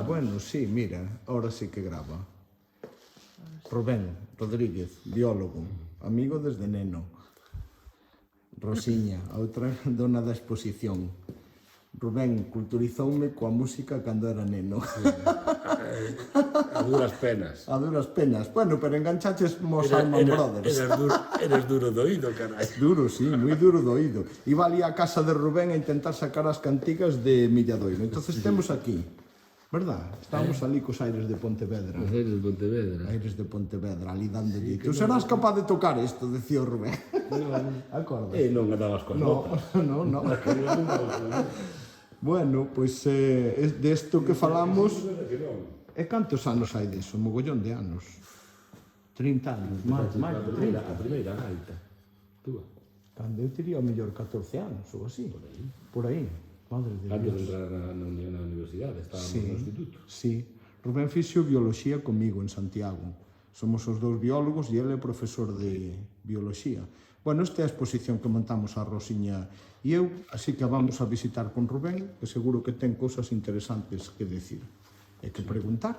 Bueno, sí, mira, ahora sí que grava. Rubén Rodríguez, biólogo, amigo desde neno. Rosiña, a outra dona da exposición. Rubén culturizoume coa música cando era neno. A duras penas. A duras penas. Bueno, pero enganchaches mos Alman Brothers. Eres duro de oído, carai. Duro, sí, moi duro do oído. Iba ali a casa de Rubén a intentar sacar as cantigas de Milladoiro. Entonces temos aquí, verdad? Estamos ali cos aires de Pontevedra. Os aires de Pontevedra. Aires de Pontevedra, ali dándolle. Tú serás capaz de tocar isto, decía o Rubén. Acorda? Non andabas coas notas. No. Bueno, pois de isto que falamos... E cantos anos hai diso? Mogollón de anos. 30 anos, máis de 30. A primeira gaita. Túa. Cando eu teria o mellor 14 anos, ou así. Por aí. Madre de Antes de Dios. entrar na universidade, estábamos no instituto. Sí. Rubén fixo bioloxía comigo en Santiago. Somos os dous biólogos e ele é profesor de bioloxía. Bueno, esta é a exposición que montamos a Rosiña e eu, así que a vamos a visitar con Rubén, que seguro que ten cousas interesantes que decir e que preguntar.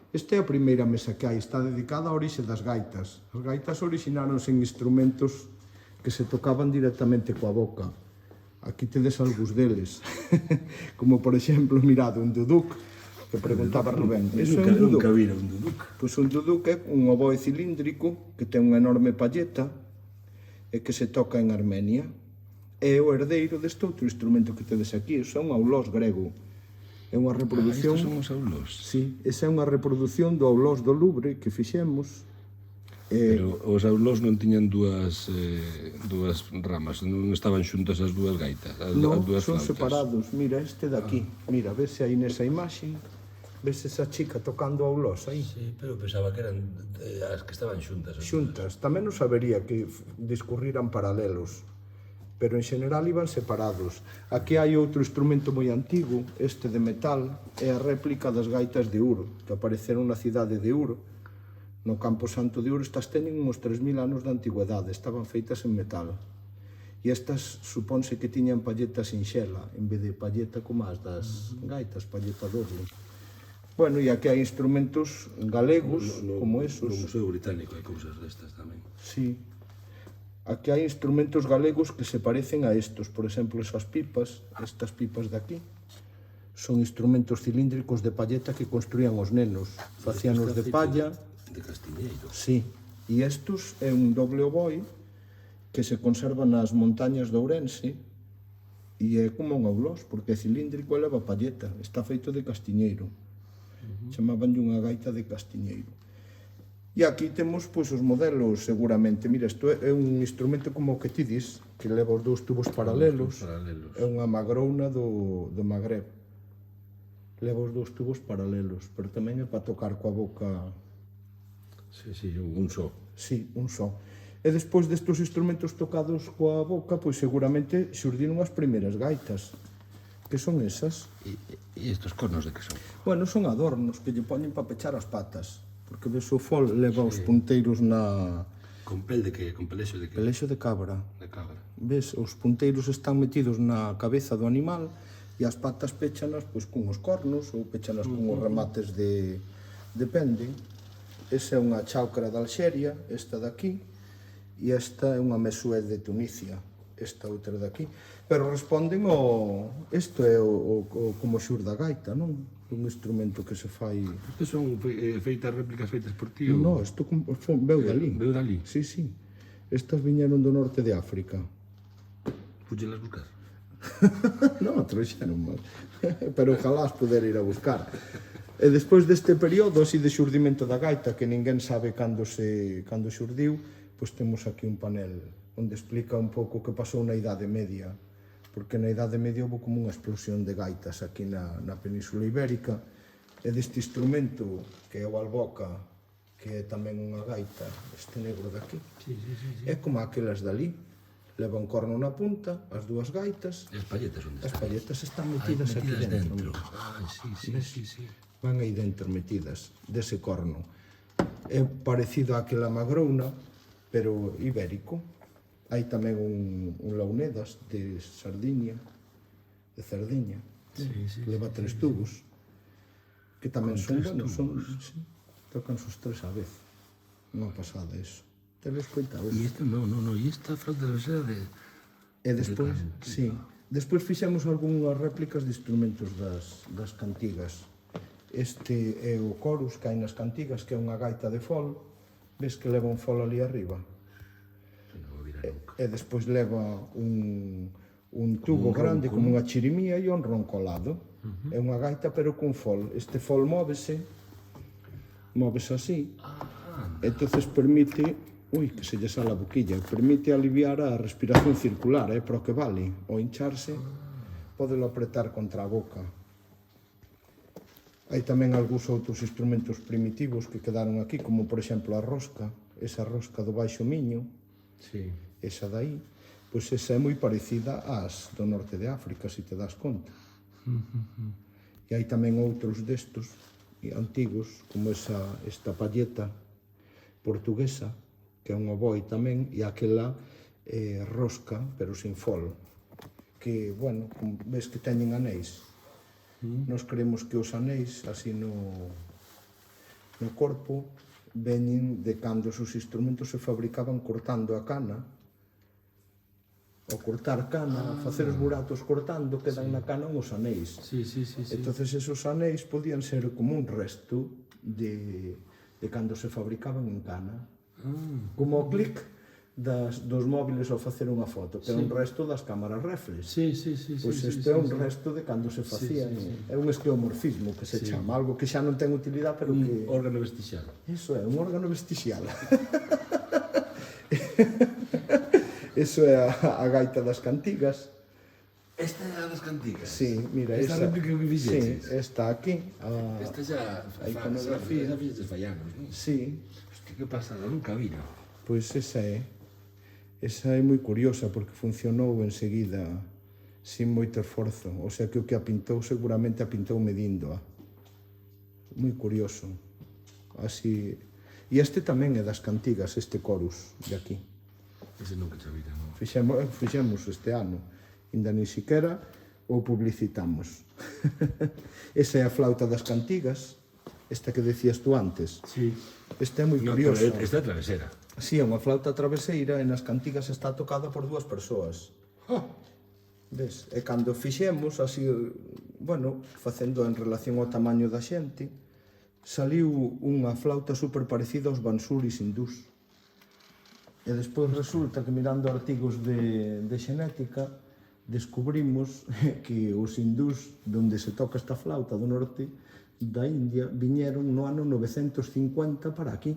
Esta é a primeira mesa que hai, está dedicada á orixe das gaitas. As gaitas originaronse en instrumentos que se tocaban directamente coa boca. Aquí tedes algúns deles, como por exemplo, mirad, un duduk, que preguntaba Rubén. Iso é un duduk. Nunca vira un duduk. Pois un duduk é un oboe cilíndrico que ten unha enorme palleta e que se toca en Armenia. É o herdeiro deste outro instrumento que tedes aquí, iso é un aulós grego. É unha reproducción... Estos son os aulós. Sí, esa é unha reproducción do aulós do Louvre que fixemos. Pero os aulós non tiñan dúas ramas, non estaban xuntas as dúas gaitas, as Non, dúas son flautas. separados. Mira este daqui. Mira, vese aí nesa imaxe. Ves esa chica tocando aulós aí. Sí, pero pensaba que eran as que estaban xuntas. Xuntas. Tamén non sabería que discurriran paralelos, pero en xeral iban separados. Aquí hai outro instrumento moi antigo, este de metal, é a réplica das gaitas de Ur, que apareceron na cidade de Ur, no Campo Santo de Ur. Estas teñen uns 3.000 anos de antigüedade, estaban feitas en metal. E estas supónse que tiñan palleta sinxela, en vez de palleta como as das gaitas, palleta doble. Bueno, e aquí hai instrumentos galegos, como esos. No Museo Británico hai cousas destas tamén. Sí. Aquí hai instrumentos galegos que se parecen a estos. Por exemplo, esas pipas, estas pipas de aquí, son instrumentos cilíndricos de palleta que construían os nenos. Facíanos de palla. De castiñeiro. Sí. E estos é un doble oboe que se conserva nas montañas de Ourense e é como un aulós, porque é cilíndrico e leva palleta. Está feito de castiñeiro. Chamabanlle unha gaita de castiñeiro. E aquí temos pois os modelos, seguramente. Mira, isto é un instrumento como o que ti dis, que leva os dous tubos paralelos. É unha magrouna do Magreb. Leva os dous tubos paralelos, pero tamén é para tocar coa boca. Sí, un só. Sí, un só. E despois destes instrumentos tocados coa boca, pois seguramente xurdiron as primeiras gaitas. Que son esas? E estos cornos de que son? Bueno, son adornos que lle poñen para pechar as patas. Porque ves o fol leva os punteiros na... Con pel de que? Con pelexo de que? Pelexo de cabra. De cabra. Ves, os punteiros están metidos na cabeza do animal e as patas pechanas pois con os cornos ou pechanas con os remates de... Depende. Esa é unha cháucara de Alxeria, esta daqui, e esta é unha mesué de Tunisia, esta outra daqui. Pero responden ao... Isto é o como xurda gaita, non? Un instrumento que se fai... Estes son réplicas feitas por ti? Non, isto veu dali. Veu dali? Sí, sí. Estas viñeron do norte de África. Puxelas buscar? Non, trouxeron mal. Pero ojalá as poder ir a buscar. E despois deste período así de xurdimento da gaita, que ninguén sabe cando xurdiu, pois temos aquí un panel onde explica un pouco o que pasou na Idade Media, porque na Idade Media houve como unha explosión de gaitas aquí na Península Ibérica, e deste instrumento, que é o alboca, que é tamén unha gaita, este negro daqui, é como aquelas dali. Leva un corno na punta, as dúas gaitas. E as palletas onde As están? palletas están metidas aquí dentro. Sí. Van aí dentro metidas, dese corno. É parecido àquela magrouna, pero ibérico. Hai tamén un launedas de Sardiña, de Cerdiña. que leva 3 tubos, que tamén son, bueno, sí, tocan os 3 á vez. Unha pasada eso. Te lo escoitado. E esta, no, e esta flauta travesera de... E despois, sí, despois fixemos algunhas réplicas de instrumentos das cantigas. Este é o chorus que hai nas cantigas, que é unha gaita de fol, ves que leva un fol ali arriba. E despois leva un tubo grande como unha chirimía e un ronco ao lado. É unha gaita pero con fol. Este fol móvese así. Entonces permite, que se lle sale a boquilla, permite aliviar a respiración circular, para o que vale. O hincharse, podelo apretar contra a boca. Hai tamén algúns outros instrumentos primitivos que quedaron aquí, como por exemplo a rosca, esa rosca do Baixo Miño, esa dai, pois esa é moi parecida ás do norte de África, se te das conta. E hai tamén outros destos antigos, como esta palleta portuguesa, que é un oboi tamén, e aquela rosca, pero sin fol, que, bueno, ves que teñen anéis. Nos creemos que os anéis, así no corpo, veñen de cando os instrumentos se fabricaban cortando a cana. Ao cortar cana, facer os buratos cortando, quedan na cana uns anéis. Entonces esos anéis podían ser como un resto de cando se fabricaban en cana. Como o clic dos móviles ao facer unha foto, que é un resto das cámaras reflex. Pois este é un resto de cando se facía. É un esqueomorfismo que se chama, algo que xa non ten utilidade, pero que... Un órgano vestixial. Eso é, un órgano vestixial. Eso é a gaita das cantigas. Esta é a das cantigas? Sí, mira, esta réplica que fixeches? Sí, está aquí. Esta xa a iconografía. Esa fixeches fai anos, non? Sí. Hostia, que pasada, nunca vino. Pois esa é moi curiosa, porque funcionou enseguida sin moito esforzo. O sea que o que a pintou seguramente a pintou medíndoa. Moi curioso. Así. E este tamén é das cantigas, este chorus de aquí. Ese nunca xa vira, non? Fixemos este ano. Ainda ni siquiera o publicitamos. Esa é a flauta das cantigas, esta que decías tú antes. Sí. Esta é moi curiosa. Esta é travesera. Sí, é unha flauta traveseira e nas cantigas está tocada por 2 persoas. Ves? E cando fixemos, así, bueno, facendo en relación ao tamaño da xente, saliu unha flauta super parecida aos bansuris hindús. E despois resulta que mirando artigos de xenética descubrimos que os hindús donde se toca esta flauta do norte da India viñeron no ano 950 para aquí.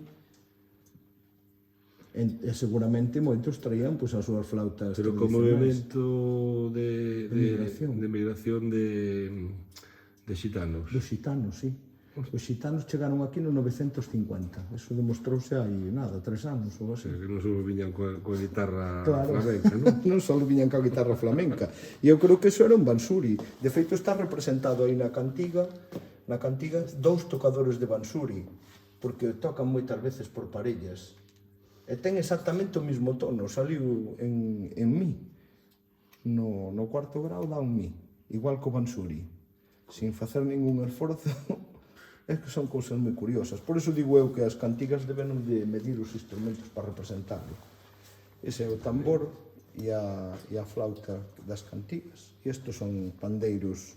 E seguramente moitos traían as súas flautas tradicionais. Pero como evento de migración de xitanos. Dos xitanos, sí. Os xitanos chegaron aquí no 950. Eso demostrouse hai, 3 anos ou así. Que non só viñan coa guitarra flamenca, non? Non só viñan coa guitarra flamenca. E eu creo que eso era un bansuri. De feito, está representado aí na cantiga 2 tocadores de bansuri, porque tocan moitas veces por parellas. E ten exactamente o mesmo tono, saliu en mi. No 4º grau dá un mi, igual co bansuri, sin facer ningún esforzo. É que son cousas moi curiosas. Por iso digo eu que as cantigas deben de medir os instrumentos para representarlo. Ese é o tambor e a flauta das cantigas. E estes son pandeiros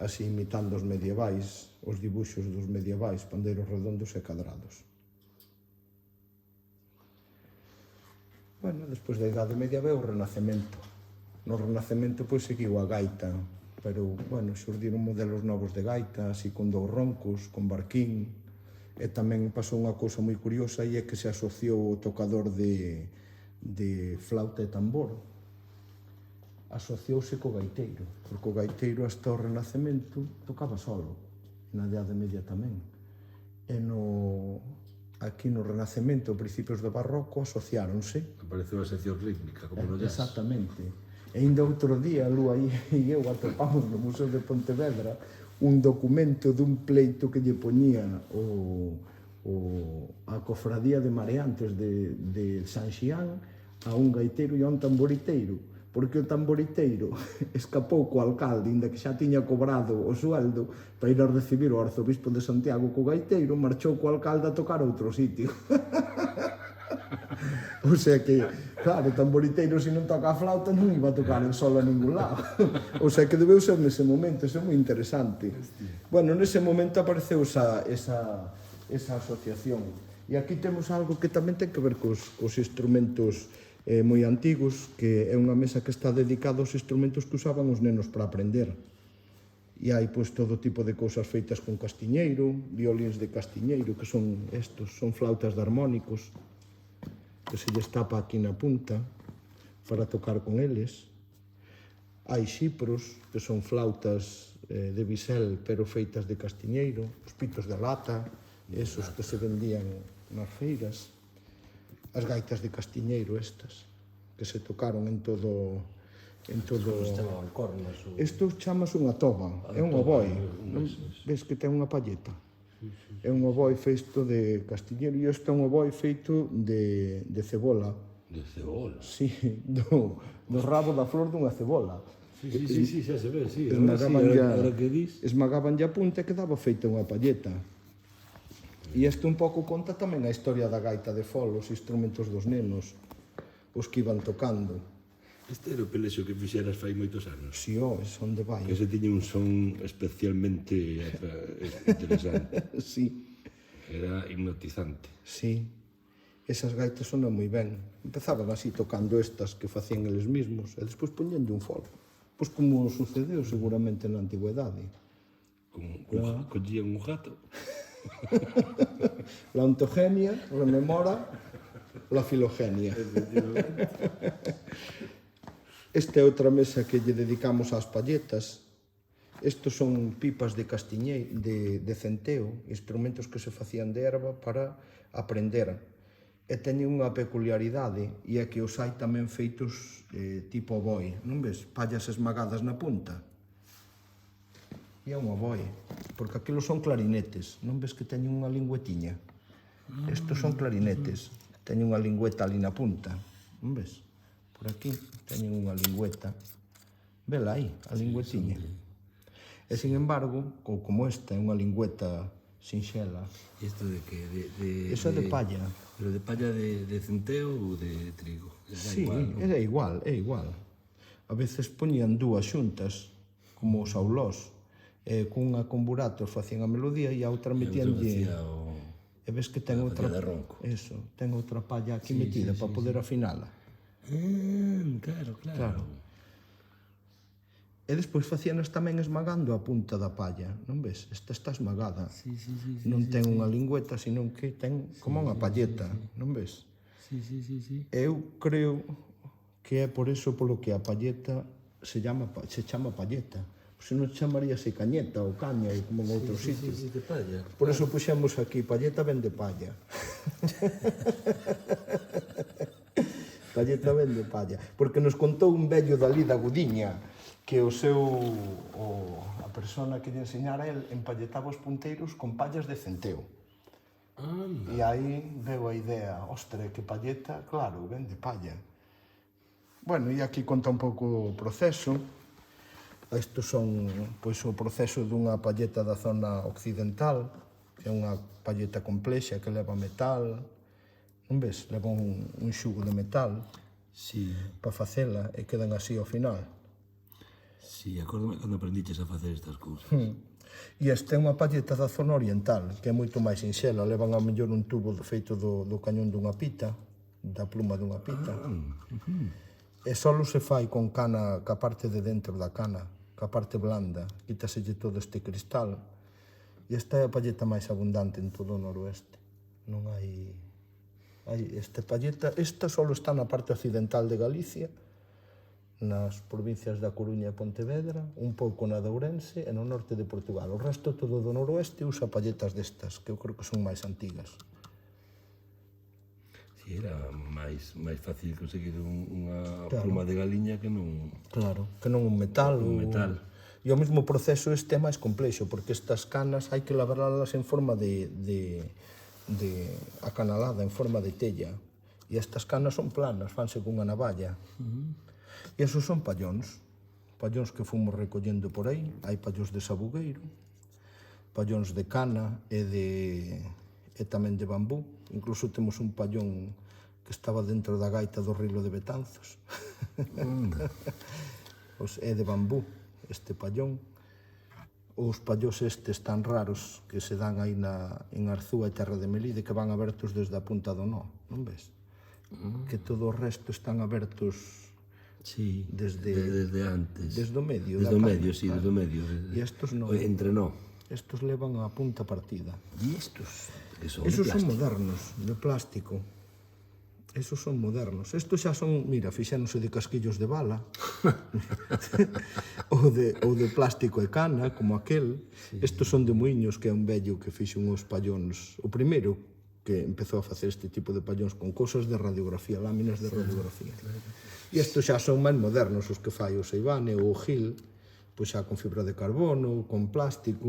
así imitando os medievais, os dibuixos dos medievais, pandeiros redondos e cadrados. Bueno, despois da Idade Media veo o Renacemento. No Renacemento pois seguiu a gaita, pero, bueno, xurdiron modelos novos de gaita, así con 2 roncos, con barquín, e tamén pasou unha cousa moi curiosa, e é que se asociou o tocador de flauta e tambor, asociouse co gaiteiro, porque o gaiteiro hasta o Renacemento tocaba solo, na Idade Media tamén. E aquí no Renacemento, principios do Barroco, asociáronse. Apareceu a sección rítmica, como no jazz. Exactamente. E ainda outro día, Lúa e eu atopamos no Museo de Pontevedra un documento dun pleito que lle poñía a cofradía de mareantes de San Xián a un gaiteiro e a un tamboriteiro, porque o tamboriteiro escapou co alcalde, inda que xa tiña cobrado o sueldo para ir a recibir o arzobispo de Santiago co gaiteiro, marchou co alcalde a tocar a outro sitio. O sea que, claro, o tamboriteiro se non toca a flauta non iba a tocar el solo a ningún lado. O sea que debeu ser nese momento, eso é moi interesante. Bueno, nese momento apareceu esa asociación. E aquí temos algo que tamén ten que ver cos instrumentos moi antigos, que é unha mesa que está dedicada aos instrumentos que usaban os nenos para aprender. E hai pois todo tipo de cousas feitas con castiñeiro, violíns de castiñeiro, que son estos, son flautas de harmónicos, que se lles tapa aquí na punta para tocar con eles. Hai xipros, que son flautas de bisel, pero feitas de castiñeiro, os pitos de lata, esos que se vendían nas feiras, as gaitas de castiñeiro estas, que se tocaron en todo... Isto chamas unha toba, é un oboe, ves que ten unha palleta? É un oboe feito de castiñeiro e isto é un oboe feito de cebola. De cebola? Sí, do rabo da flor dunha cebola. Sí, xa se ve, sí. Esmagaban a punta e quedaba feita unha palleta. E isto un pouco conta tamén a historia da gaita de fol, os instrumentos dos nenos, os que iban tocando. Este era o pelexo que fixeras fai moitos anos. Si, son de vai. Que se tiña un son especialmente interesante. Sí. Era hipnotizante. Sí. Esas gaitas sonan moi ben. Empezaban así tocando estas que facían eles mesmos e despois poñendo un fol. Pois como sucedeu seguramente na antigüedade. Collían un gato. La ontogenia rememora la filogenia. Esta é outra mesa que lle dedicamos ás palletas. Estos son pipas de castiñeiro, de centeo, instrumentos que se facían de erva para aprender. E teñen unha peculiaridade, e é que os hai tamén feitos tipo oboe, non ves? Pallas esmagadas na punta. E é un oboe, porque aquilo son clarinetes, non ves que teñen unha lingüetiña? Estos son clarinetes, teñen unha lingüeta ali na punta, non ves? Por aquí teñen unha lingüeta, vela aí, a lingüetiña. E, sin embargo, como esta é unha lingüeta sinxela... E isto de que? Iso é de palla. Pero de palla de centeo ou de trigo? Sí, é igual, é igual. A veces poñían dúas xuntas, como os aulós, cunha con buratos facían a melodía e a outra metíanlle... E ves que ten outra... Eso, ten outra palla aquí metida para poder afinala. Claro. E despois facíanas tamén esmagando a punta da palla, non ves? Esta está esmagada. Non ten unha lingüeta, senón que ten como unha palleta, non ves? Eu creo que é por eso polo que a palleta se chama palleta. Se non chamaríase cañeta ou caña ou como en outros sitios. Por eso puxemos aquí, palleta ven de palla. Palleta ven de palla. Porque nos contou un vello dali da Gudiña que a persona que lle enseñara el empalletaba os punteiros con pallas de centeo. E aí veu a idea, ostre, que palleta, claro, ven de palla. Bueno, e aquí conta un pouco o proceso. Estes son o proceso dunha palleta da zona occidental, que é unha palleta complexa que leva metal, non ves? Leva un xugo de metal para facela e quedan así ao final. Sí, acórdame cando aprendiches a facer estas cousas. E esta é unha palleta da zona oriental, que é moito máis sinxela. Levan ao mellor un tubo feito do cañón dunha pita, da pluma dunha pita. E só se fai con cana, ca parte de dentro da cana, ca parte blanda. Quítaselle todo este cristal. E esta é a palleta máis abundante en todo o noroeste. Non hai... Esta palleta, esta só está na parte occidental de Galicia, nas provincias da Coruña e Pontevedra, un pouco na de Ourense e no norte de Portugal. O resto todo do noroeste usa palletas destas, que eu creo que son máis antigas. Si, era máis fácil conseguir unha pluma de galiña que non... Claro, que non un metal. E o mesmo proceso este é máis complexo, porque estas canas hai que lavarlas en forma de acanalada, en forma de tella. E estas canas son planas, fanse cunha navalla. E esos son pallóns que fomos recollendo por aí. Hai pallóns de sabugueiro, pallóns de cana e tamén de bambú. Incluso temos un pallón que estaba dentro da gaita do Rilo de Betanzos. É de bambú, este pallón. Os pallós estes tan raros que se dan aí en Arzúa e Terra de Melide, que van abertos desde a punta do nó, non ves? Que todo o resto están abertos desde antes. Desde o medio. Desde o medio, sí, desde o medio. E estos non. Entre nó. Estos levan a punta partida. E estos que son Esos de son plástico. modernos, de plástico. Esos son modernos. Estos xa son, mira, fixéronse de casquillos de bala. ou de plástico e cana, como aquel. Estos son de Muiños, que é un vello que fixo uns pallóns. O primeiro que empezou a facer este tipo de pallóns con cousas de radiografía, láminas de radiografía. E estos xa son máis modernos, os que fai o Seivane ou o Gil, pois xa con fibra de carbono, con plástico,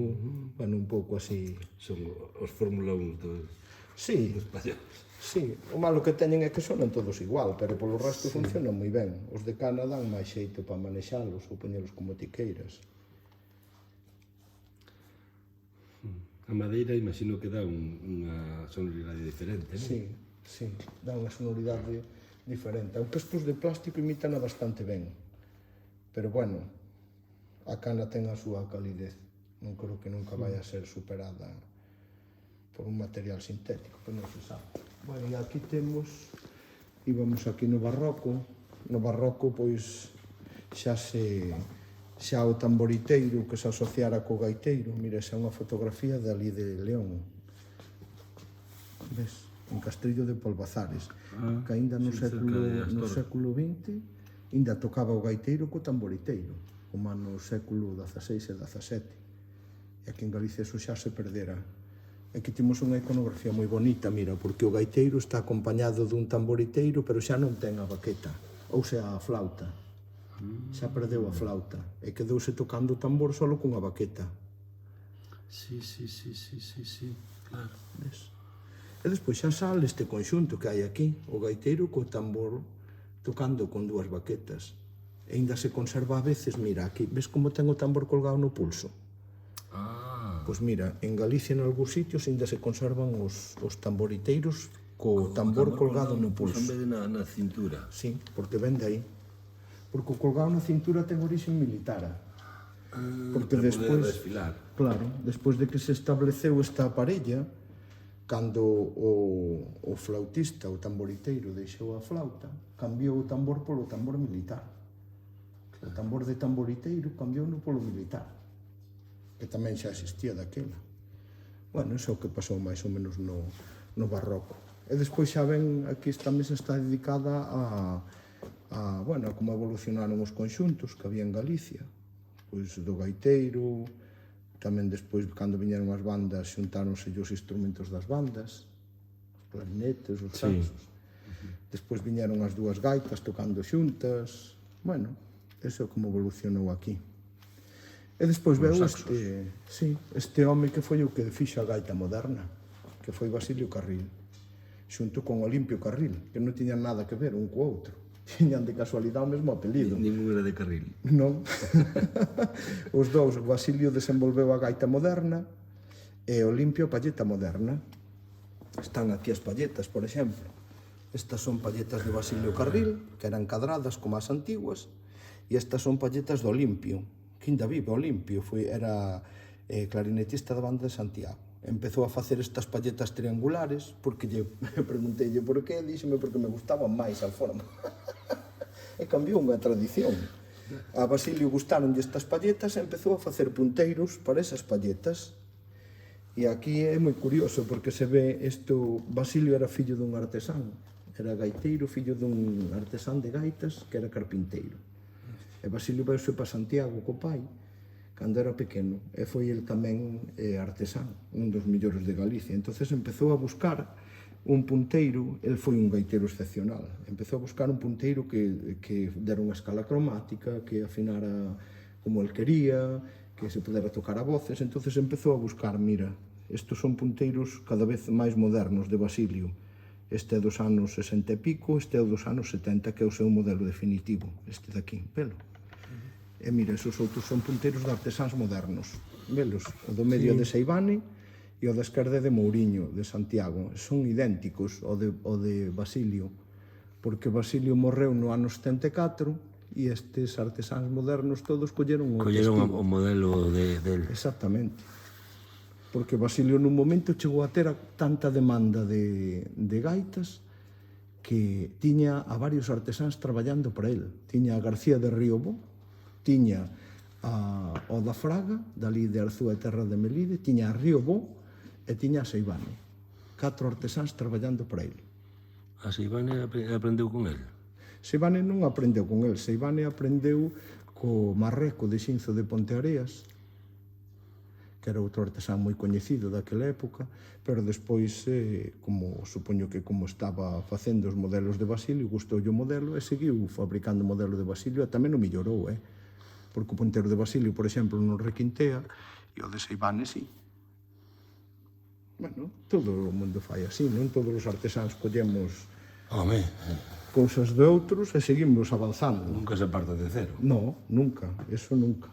bueno, un pouco así. Son os Fórmula 1 dos pallóns. Sí, o malo que teñen é que sonan todos igual, pero polo resto funcionan moi ben. Os de cana dan máis xeito para manexalos ou poñelos como tiqueiras. A madeira imagino que dá unha sonoridade diferente, non? Sí, dá unha sonoridade diferente. Aunque estos de plástico imitan bastante ben. Pero bueno, a cana ten a súa calidez. Non creo que nunca vai a ser superada por un material sintético, que non se sabe. Bueno, e aquí temos, íbamos aquí no barroco. No barroco, pois, xa o tamboriteiro que se asociara co gaiteiro. Mira, xa unha fotografía de ali de León. Ves? En Castrillo de Polvazares. Que aínda no século XX ainda tocaba o gaiteiro co tamboriteiro, como no século XVI e XVII. E aquí en Galicia eso xa se perdera. Aquí temos unha iconografía moi bonita, mira, porque o gaiteiro está acompañado dun tamboriteiro, pero xa non ten a baqueta, ou sea, a flauta. Xa perdeu a flauta, e quedouse tocando o tambor solo cunha baqueta. Sí, claro. Ves? E despois xa sale este conxunto que hai aquí, o gaiteiro co tambor tocando con dúas baquetas. E ainda se conserva a veces, mira, aquí, ves como ten o tambor colgado no pulso? Pois mira, en Galicia en algúns sitios ainda se conservan os tamboriteiros co tambor colgado no pulso. En vez de na cintura. Sí, porque ven de aí. Porque o colgado na cintura ten origen militar. Porque despois, desfilar. claro, despois de que se estableceu esta parella, cando o flautista, o tamboriteiro, deixou a flauta, cambiou o tambor polo tambor militar. O tambor de tamboriteiro cambiou polo militar, que tamén xa existía daquela. Bueno, iso é o que pasou máis ou menos no barroco. E despois xa ven, aquí esta mesa está dedicada a como evolucionaron os conxuntos que había en Galicia. Pois do gaiteiro, tamén despois, cando viñeron as bandas, xuntáronse os instrumentos das bandas, os clarinetes, os saxos. Despois viñeron as dúas gaitas tocando xuntas. Bueno, eso é como evolucionou aquí. E despois veu este home que foi o que fixo a gaita moderna, que foi Basilio Carril, xunto con Olimpio Carril, que non tiñan nada que ver un co outro. Tiñan de casualidade o mesmo apelido. Ningún era de Carril. Non. Os dous, Basilio desenvolveu a gaita moderna e Olimpio a palleta moderna. Están aquí as palletas, por exemplo. Estas son palletas de Basilio Carril, que eran cadradas como as antiguas, e estas son palletas do Olimpio, que ainda vive. Olimpio era clarinetista da banda de Santiago. Empezou a facer estas palletas triangulares, porque pregunteille por qué, díxeme porque me gustaban máis a forma. E cambiou unha tradición. A Basilio gustaronlle estas palletas e empezou a facer punteiros para esas palletas. E aquí é moi curioso, porque se ve isto, Basilio era fillo dun artesán, era gaiteiro, fillo dun artesán de gaitas, que era carpinteiro. E Basilio veuse para Santiago co pai, cando era pequeno, e foi el tamén artesán, un dos millores de Galicia. Entonces empezou a buscar un punteiro, el foi un gaiteiro excepcional, empezou a buscar un punteiro que dera unha escala cromática, que afinara como el quería, que se pudera tocar a voces. Entonces empezou a buscar, mira, estos son punteiros cada vez máis modernos de Basilio, Este é dos anos 60 e pico, este é dos anos 70, que é o seu modelo definitivo, este daqui, velo. E mira, esos outros son punteiros de artesáns modernos. Velos, o do medio de Seivane e o da esquerda de Mouriño, de Santiago. Son idénticos ao de Basilio, porque Basilio morreu no ano 74 e estes artesáns modernos todos colleron o Colleron o modelo del. Exactamente. Porque Basilio nun momento chegou a ter tanta demanda de gaitas que tiña a varios artesáns traballando para él. Tiña a García de Riobó, tiña o da Fraga, dali de Arzúa e Terra de Melide, tiña a Riobó e tiña a Seivane. 4 artesáns traballando para él. A Seivane aprendeu con el? Seivane non aprendeu con él, Seivane aprendeu co Marreco de Xinzo de Ponteareas, que era outro artesán moi coñecido daquela época, pero despois, como supoño que como estaba facendo os modelos de Basilio, gustoulle o modelo e seguiu fabricando o modelo de Basilio e tamén o mellorou, porque o ponteiro de Basilio, por exemplo, non requintea e o de Seivane sí. Bueno, todo o mundo fai así, non? Todos os artesáns collemos Home, cousas de outros e seguimos avanzando. nunca se parte de cero. No, nunca, eso nunca.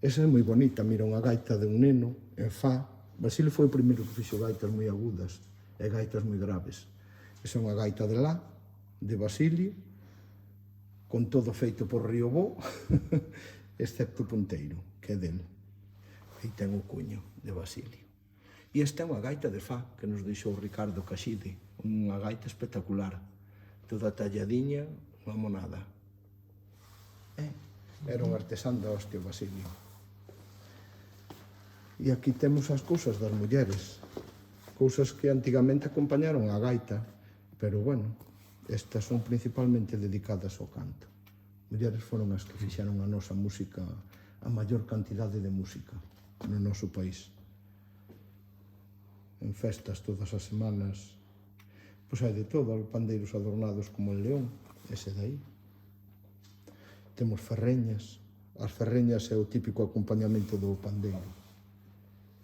Esa é moi bonita, mira, unha gaita de un neno en fa. Basilio foi o primeiro que fixo gaitas moi agudas e gaitas moi graves. Esa é unha gaita de lá, de Basilio, con todo feito por Riobó, excepto o punteiro, que é del. Aí ten o cuño de Basilio. E esta é unha gaita de fa que nos deixou Ricardo Caxide, unha gaita espectacular, toda talladiña, unha monada. Era un artesán da hostia, Basilio. E aquí temos as cousas das mulleres, cousas que antigamente acompañaron a gaita, pero bueno, estas son principalmente dedicadas ao canto. Mulleres foron as que fixeron a nosa música, a maior cantidade de música no noso país. En festas todas as semanas, pois hai de todo, pandeiros adornados como el León, ese de aí. Temos ferreñas. As ferreñas é o típico acompañamento do pandeiro.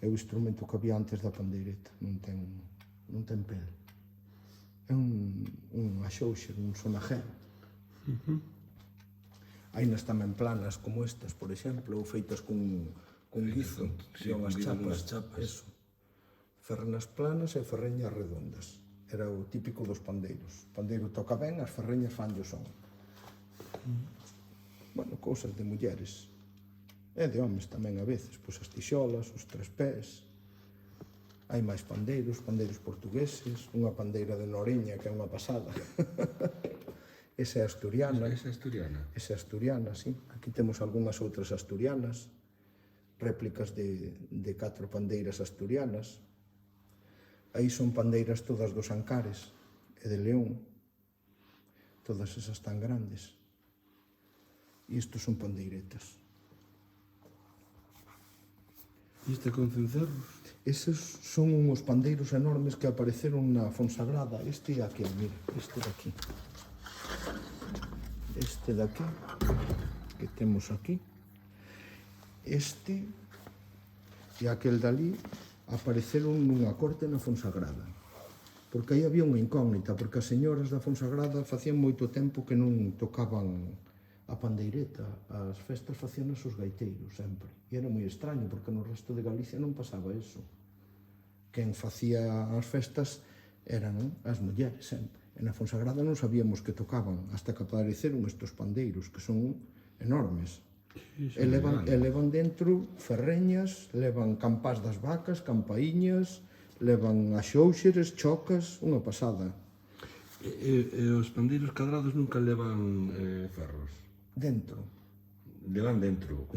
É o instrumento que había antes da pandeireta, non ten pel. É un axouxer, un sonajero. Hai nas tamén planas como estas, por exemplo, ou feitas con guizo, Sí, con as con chapas. Eso. Ferrenas planas e ferreñas redondas. Era o típico dos pandeiros. O pandeiro toca ben, as ferreñas fan o son. Bueno, cousas de mulleres. E de homes tamén a veces, pois as tixolas, os tres pés. Hai máis pandeiros portugueses, unha pandeira de Noreña que é unha pasada. Esa é asturiana. Esa é asturiana? Esa é asturiana, sí. Aquí temos algunhas outras asturianas, réplicas de 4 pandeiras asturianas. Aí son pandeiras todas dos Ancares e de León. Todas esas tan grandes. E estos son pandeiretas. E este con cencerros? Eses son uns pandeiros enormes que apareceron na Fonsagrada. Este é aquel, mira, este daqui. Este daqui, que temos aquí. Este e aquel dali apareceron nunha corte na Fonsagrada. Porque aí había unha incógnita, porque as señoras da Fonsagrada facían moito tempo que non tocaban a pandeireta. As festas facíanas os gaiteiros sempre. E era moi extraño, porque no resto de Galicia non pasaba eso. Quen facía as festas eran as mulleres sempre. E na Fonsagrada non sabíamos que tocaban, hasta que apareceron estes pandeiros, que son enormes. E levan dentro ferreñas, levan campás das vacas, campaíñas, levan axouxeres, chocas, unha pasada. E os pandeiros cadrados nunca levan ferros? Dentro. Levan dentro,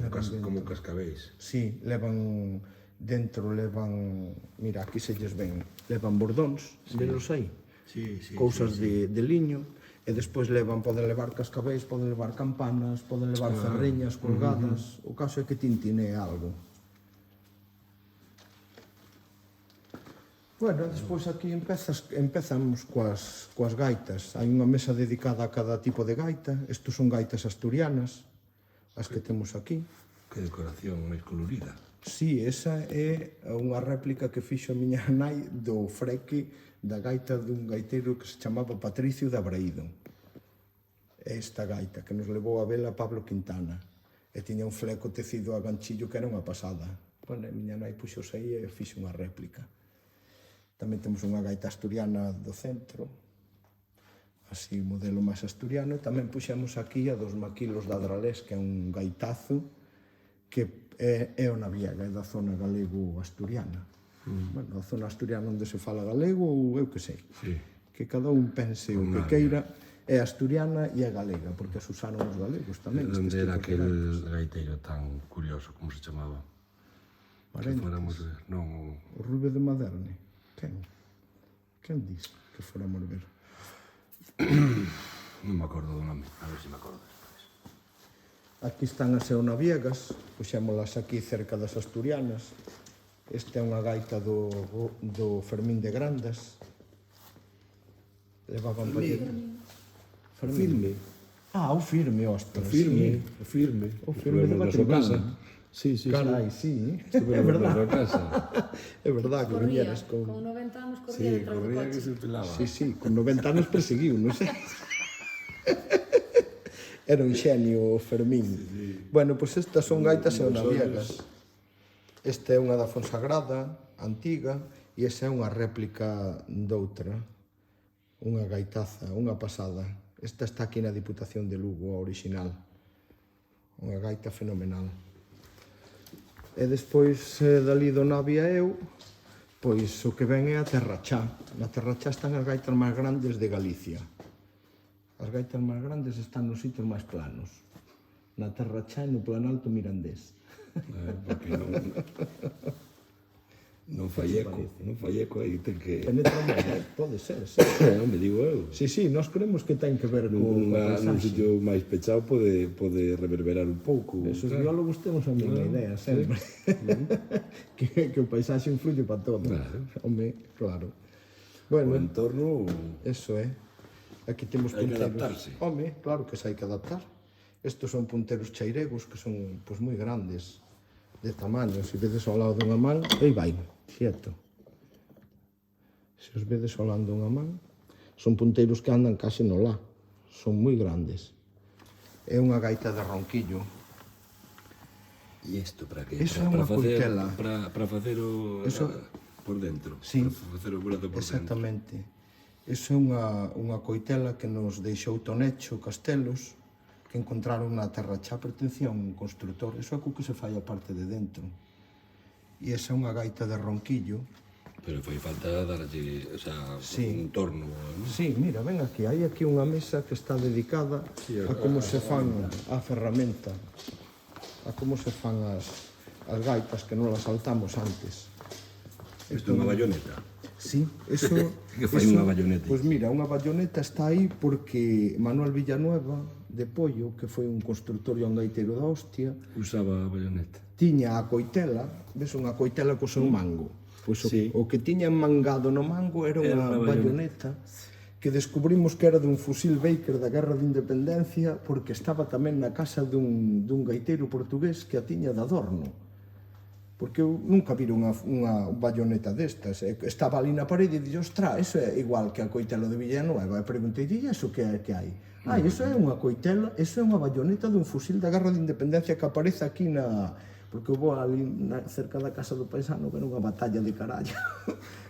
como cascabéis? Sí, levan dentro, mira, aquí se lles ven, levan bordóns, velos aí? Sí, sí. Cousas de liño. E despois poden levar cascabéis, poden levar campanas, poden levar ferreñas colgadas. O caso é que tintinee algo. Bueno, despois aquí empezamos coas gaitas. Hai unha mesa dedicada a cada tipo de gaita. Estos son gaitas asturianas, as que temos aquí. Que decoración máis colorida. Si, esa é unha réplica que fixo a miña nai do freque da gaita dun gaiteiro que se chamaba Patricio de Abraído. Esta gaita que nos levou a vela Pablo Quintana. E tiña un fleco tecido a ganchillo que era unha pasada. Bueno, a miña nai puxose aí e fixe unha réplica. Tamén temos unha gaita asturiana do centro, así modelo máis asturiano. Tamén puxemos aquí a dos maquilos de Adralés, que é un gaitazo que é o Naviega, é da zona galego-asturiana. Bueno, a zona asturiana onde se fala galego ou eu que sei. Sí. Que cada un pense o que queira, é asturiana e é galega, porque as usaron os galegos tamén. Onde era aquel gaiteiro tan curioso, como se chamaba? Que fóramos ver. Non, O Rubio de Maderne. Quen diz que fóramos ver? non me acordo do nome, a ver se me acordo despois. Aquí están as eonaviegas, puxémolas aquí cerca das asturianas. Esta é unha gaita do Fermín de Grandas. Levaban Firme. Ah, o firme, ostras. Firme, sí. firme. O firme de matrimonio. Sí, sí, Carai, sí. Estuve É na verdad. nosa casa. É verdad que Corría, viñeras con con... 90 anos corría Sí, detrás do corría que coche. se pelaba. Sí, con 90 anos perseguiu, non sei. Era un xenio o Fermín. Bueno, pois estas son gaitas eonaviegas. Esta é unha da Fonsagrada, antiga, e esa é unha réplica doutra. Unha gaitaza, unha pasada. Esta está aquí na Diputación de Lugo, a original. Unha gaita fenomenal. E despois, dali do Navia eu, pois o que ven é a Terrachá. Na Terrachá están as gaitas máis grandes de Galicia. As gaitas máis grandes están nos sitios máis planos. Na Terrachá e no Planalto Mirandés. Porque non fai eco aí, ten que... Penetra máis, pode ser, sí. Non me digo eu. Sí, sí, nós creemos que ten que ver con Nun paisaxe. sitio máis pechado pode reverberar un pouco. Esos biólogos temos a mesma idea, sempre. que o paisaxe influye para todo. Claro. Home, claro. O Bueno, entorno... eso é. Aquí temos Hai que punteiros. adaptarse. Home, claro que se hai que adaptar. Estos son punteros cheiregos que son pois moi grandes de tamaño. Se vedes ao lado dunha man, aí vai, xeto. Se os vedes ao lado dunha man, son punteiros que andan case no lá. Son moi grandes. É unha gaita de ronquillo. E isto para que? Iso é unha coitela. Para facer o... Iso- por dentro. Sí. Para facer o burato por dentro. Exactamente. Iso é unha coitela que nos deixou Tonecho Castelos, que encontraron na Terrachá, pertencía a un constructor. Iso é co que se fai a parte de dentro. E esa é unha gaita de ronquillo. Pero foi falta darlle, o sea, Sí. un torno, non? Sí, mira, ven aquí. Hai aquí unha mesa que está dedicada a como se fan a ferramenta, a como se fan as gaitas, que non las saltamos antes. Isto é unha bayoneta. Sí, eso... Que fai unha bayoneta? Pois mira, unha bayoneta está aí porque Manuel Villanueva de Pollo, que foi un constructor e un gaiteiro da hostia, Usaba a bayoneta. tiña a coitela, ves unha coitela co seu mango. Pois Sí. o que tiña mangado no mango era Era unha unha bayoneta que descubrimos que era dun fusil Baker da Guerra de Independencia porque estaba tamén na casa dun gaiteiro portugués que a tiña de adorno. Porque eu nunca vira unha bayoneta destas. Estaba ali na parede e dixo, ostra, eso é igual que a coitela de Villanueva. E preguntei, e iso que é que hai? Ah, iso é unha coitela, iso é unha bayoneta dun fusil da Guerra de Independencia que aparece aquí na... Porque eu vou ali cerca da casa do paisano ver unha batalla de caralla.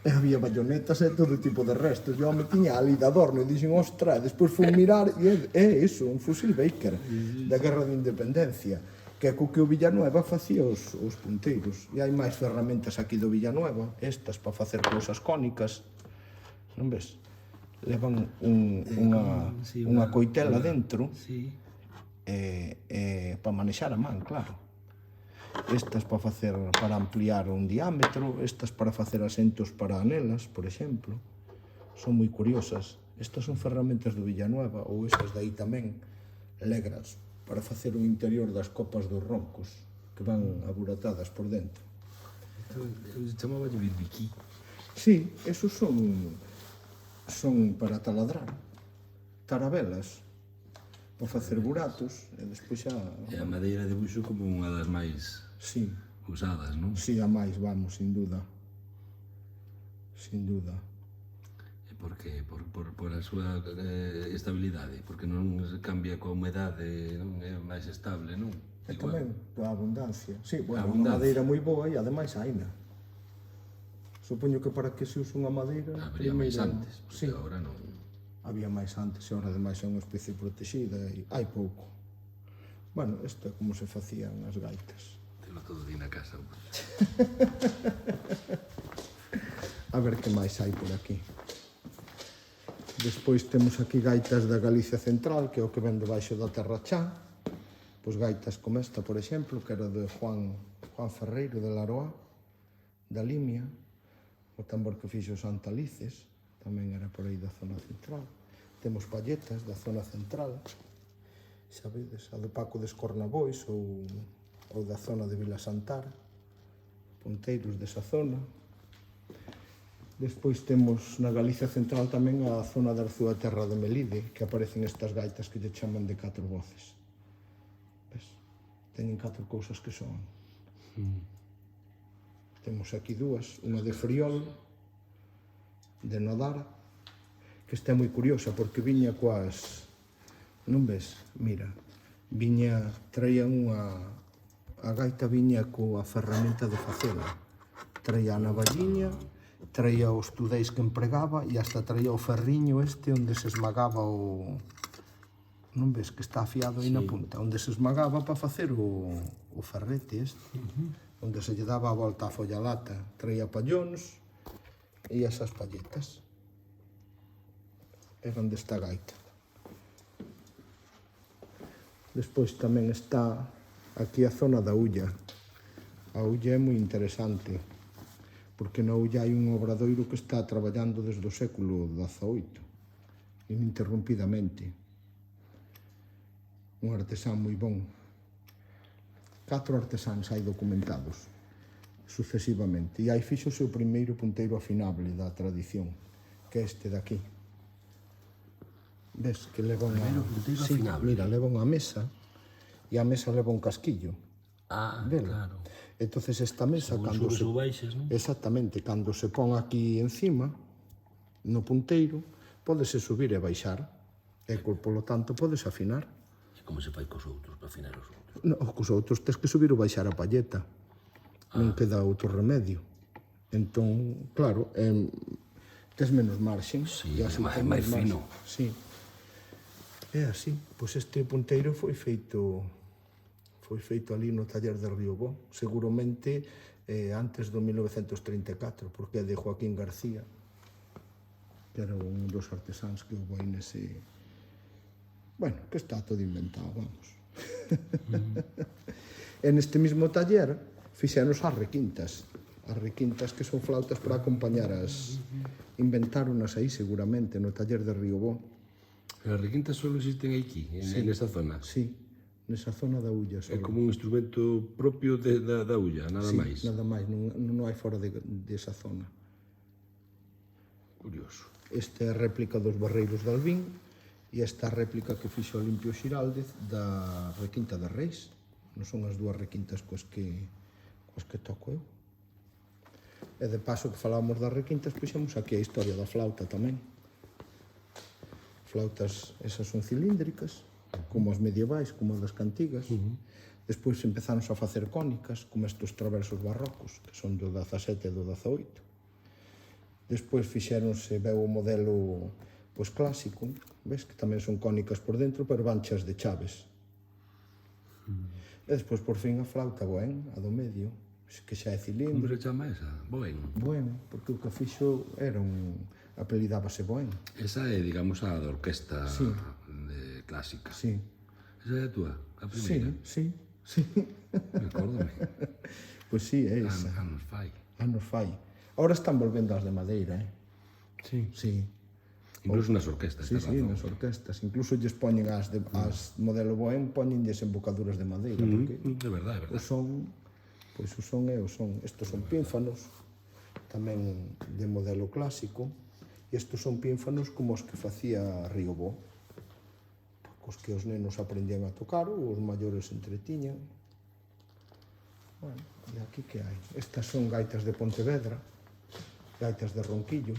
E había bayonetas e todo tipo de restos. E o home tiña ali de adorno e dixen, ostra, e despois fui mirar e é iso, un fusil Baker da Guerra de Independencia, que é co que o Villanueva facía os punteiros. E hai máis ferramentas aquí do Villanueva, estas para facer cousas cónicas, non ves? Levan unha coitela dentro, Sí. para manexar a man, claro. Estas para ampliar un diámetro, estas para facer asentos para anelas, por exemplo. Son moi curiosas. Estas son ferramentas do Villanueva, ou esas de aí tamén, legras, para facer o interior das copas dos roncos, que van aburatadas por dentro. Chamaba de birbiquí. Sí, esos son para taladrar. Tarabelas. para facer buratos, e despois xa... E a madeira de buxo como unha das máis Sí, usadas, non? sí, a máis, vamos, sin duda. Sin duda. E por que? Por a súa estabilidade, porque non se cambia coa humedade, non é máis estable, non? E tamén, a abundancia. Sí, bueno, A unha abundancia. madeira moi boa e ademais haina. Supoño que para que se use unha madeira... Habría máis antes, porque Sí, agora non. había máis antes e agora ademais é unha especie protexida e hai pouco. Bueno, isto é como se facían as gaitas. Telo todo di na casa. A ver que máis hai por aquí. Despois temos aquí gaitas da Galicia Central, que é o que ven debaixo da Terra Chá. Pois gaitas como esta, por exemplo, que era de Juan Ferreiro de Laroa, da Limia. O tambor que fixo Santa Lices, tamén era por aí da zona central. Temos palletas da zona central, xa vedes, a do Paco de Escornabois ou da zona de Vila Santar, ponteiros desa zona. Despois temos na Galicia Central tamén a zona da Arzúa Terra de Melide, que aparecen estas gaitas que lle chaman de 4 voces. Ves? Teñen 4 cousas que son. Temos aquí dúas, unha de Friol, de Nodara, que esta é moi curiosa porque viña coas... Non ves? Mira, traían a gaita viña coa ferramenta de facela. Traía a navalliña, traía os tudeis que empregaba e hasta traía o ferriño este onde se esmagaba o... Non ves que está afiado aí na punta? Onde se esmagaba para facer o ferrete este. Onde se lle daba a volta a follalata. Traía pallóns e esas palletas. Eran desta gaita. Despois tamén está aquí a zona da Ulla. A Ulla é moi interesante, porque na Ulla hai un obradoiro que está traballando desde o século XVIII, ininterrumpidamente. Un artesán moi bon. 4 artesáns hai documentados, sucesivamente. E aí fíxose o primeiro punteiro afinable da tradición, que é este daqui. Ves que leva unha... Primeiro punteiro Sí, afinable. mira, leva unha mesa, e a mesa leva un casquillo. Ah, Vela. claro. Entonces esta mesa, Según cando subes se... ou baixas, non? Exactamente, cando se pon aquí encima, no punteiro, pódese subir e baixar, e polo tanto podes afinar. E como se fai cos outros, para afinar os outros? No, cos outros tes que subir ou baixar a palleta. Non queda outro remedio. Entón, claro, tes menos marxen. Sí, e así é tes máis marxen. fino. Sí. É así. Pois este punteiro foi feito ali no taller de Riobó, seguramente antes do 1934, porque é de Joaquín García, que era un dos artesáns que houve aí nese... Bueno, que está todo inventado, vamos. E neste mesmo taller fixenos as requintas que son flautas para acompañar as... Inventáronas aí seguramente no taller de Riobó. Pero as requintas só existen aquí, nesta zona. Sí, nesa zona da Ulla. É como un instrumento propio da Ulla, nada máis. Nada máis, non hai fora desa zona. Curioso. Esta é a réplica dos barreiros de Albín e esta réplica que fixo Olimpio Xiraldez da requinta de Reis. Non son as dúas requintas coas que toco eu. E de paso que falábamos das requintas, puxemos aquí a historia da flauta tamén. Flautas, esas son cilíndricas, como as medievais, como as das cantigas. Despois empezaron a facer cónicas, como estes traversos barrocos, que son do 17 e do 18. Despois fixéronse, veu o modelo pois, clásico, ves que tamén son cónicas por dentro, pero vanchas de chaves. E despois, por fin, a flauta Boén, a do medio, que xa é Como cilindro. se chama esa? Boén. Boén, porque o que fixo era apelidábase Boén. Esa é, digamos, a da orquesta clásica. Sí. Esa é a túa, a Sí, primeira. sí. Recórdame. Pois sí, é esa. Anos fai. Anos fai. Ahora están volvendo as de madeira, Sí. Sí. Incluso nas orquestas. Sí, tes sí, razón. nas orquestas. Incluso lles poñen as modelo Boén, poñenlles embocaduras de madeira, porque É verdade, é o verdade. son, pois o son é o son. Estos son pínfanos, tamén de modelo clásico, e estos son pínfanos como os que facía Riobó, cos que os nenos aprendían a tocar ou os maiores se entretiñan. Bueno, e aquí que hai? Estas son gaitas de Pontevedra, gaitas de Ronquillo.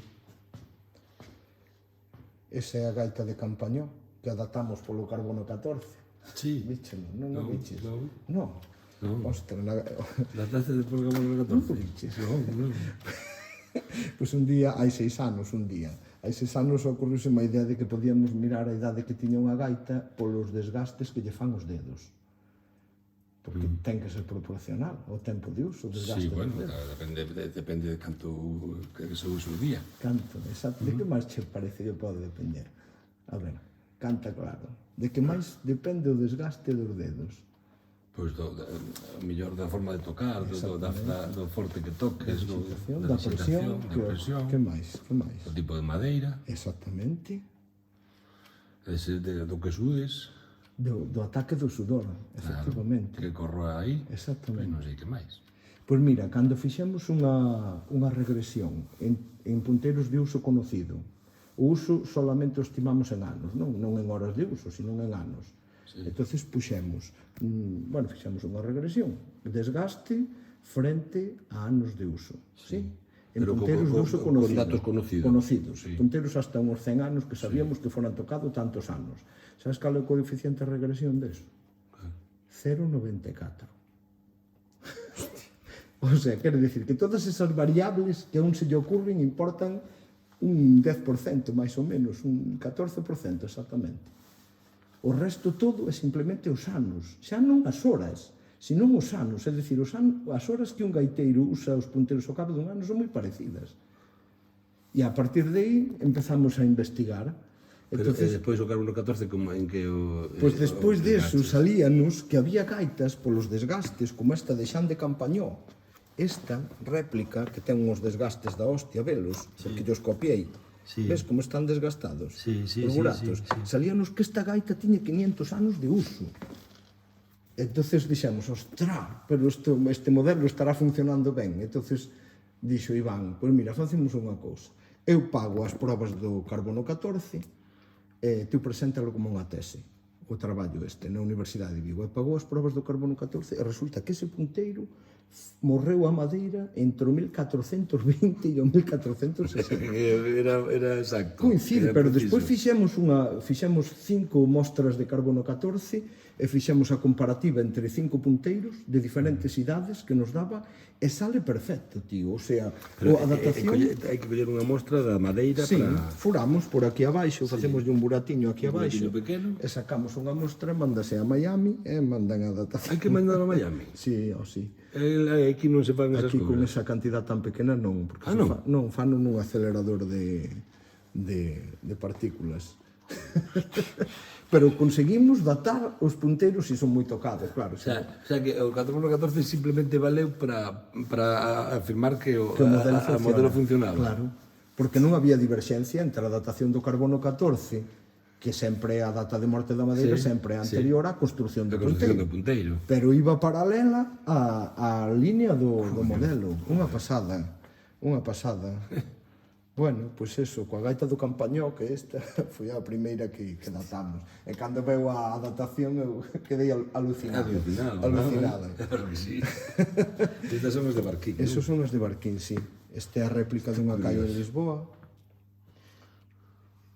Esa é a gaita de Campañó, que adaptamos polo carbono 14. Sí. Víchelo? Non o viches? Non. Non. Ostras, Dataste de por carbono 14? viches? Non. Pois un día, hai 6 anos, hai 6 anos ocorreu-se unha idea de que podíamos mirar a idade que tiña unha gaita polos desgastes que lle fan os dedos. Porque ten que ser proporcional ao tempo de uso, o desgaste Sí, bueno, dos dedos. depende de canto que se use o día. Canto, exacto. De que máis che parece que pode depender? A ver, canta claro. De que máis depende o desgaste dos dedos? Pois mellor da forma de tocar, do forte que toques, Da presión, da presión, que máis? Que máis? do tipo de madeira, Exactamente. do que sudes, Do ataque do sudor, efectivamente. que corroa aí, Exactamente. non sei que máis. Pois mira, cando fixemos unha regresión en punteiros de uso conocido, o uso solamente o estimamos en anos, non en horas de uso, sino en anos. Sí. Entonces puxemos, fixemos unha regresión, desgaste frente a anos de uso, sí? En Pero punteiros de uso con conocido. datos conocidos. Conocidos, Sí. punteiros hasta uns 100 anos que sabíamos que foran tocado tantos anos. Sabes cal é o coeficiente de regresión deso? 0,94. O sea, quero dicir que todas esas variables que a un se lle ocurren importan un 10%, máis ou menos, un 14% exactamente. O resto todo é simplemente os anos, xa non as horas, senón os anos, é dicir, as horas que un gaiteiro usa os punteiros ao cabo dun ano son moi parecidas. E a partir de aí empezamos a investigar. Pero Entonces, despois o carbono 14 como en que o... pois despois deso salíanos que había gaitas polos desgastes como esta de Xan de Campañó. Esta réplica que ten uns desgastes da hostia, velos, porque os copiei. Sí. Ves como están desgastados? Sí, sí, os sí, buratos. sí, sí. Salíanos que esta gaita tiña 500 anos de uso. Entonces dixemos, ostra, pero este modelo estará funcionando ben. Entonces dixo Iván, pois mira, facemos unha cousa. Eu pago as probas do carbono 14 e tu preséntalo como unha tese, o traballo este, na Universidade de Vigo. E pagou as probas do carbono 14 e resulta que ese punteiro morreu a madeira entre o 1420 e o 1460. Era exacto. Coincide, Era pero preciso. despois fixemos 5 mostras de carbono 14 e fixemos a comparativa entre 5 punteiros de diferentes idades que nos daba e sale perfecto, tío. O sea, a adaptación... Hai que coller unha mostra da madeira Sí, para... furamos por aquí abaixo, facemos un buratiño aquí Un abaixo buratiño pequeno. e sacamos unha mostra, mandase a Miami e mandan a adaptación. Hai que mandar a Miami. Sí, o sí. Aquí non se fan esas Aquí con cousas. esa cantidad tan pequena non, porque Ah, non? non fano nun acelerador de partículas. Pero conseguimos datar os punteiros e son moi tocados, claro. O sea, que o carbono 14 simplemente valeu para afirmar que o modelo funcionaba. Claro, porque non había diverxencia entre a datación do carbono 14, que sempre é a data de morte da madeira, Sí, sempre é anterior á construción A do construcción punteiro. do punteiro. Pero iba paralela á línea do modelo. Unha pasada. Bueno, pois eso, coa gaita do Campañó, que esta foi a primeira que datamos. E cando veu a datación eu quedei alucinado. Alucinado. Claro que sí. Estas son as de Barquín. Esos son os de Barquín, sí. Este é a réplica dunha calle de Lisboa.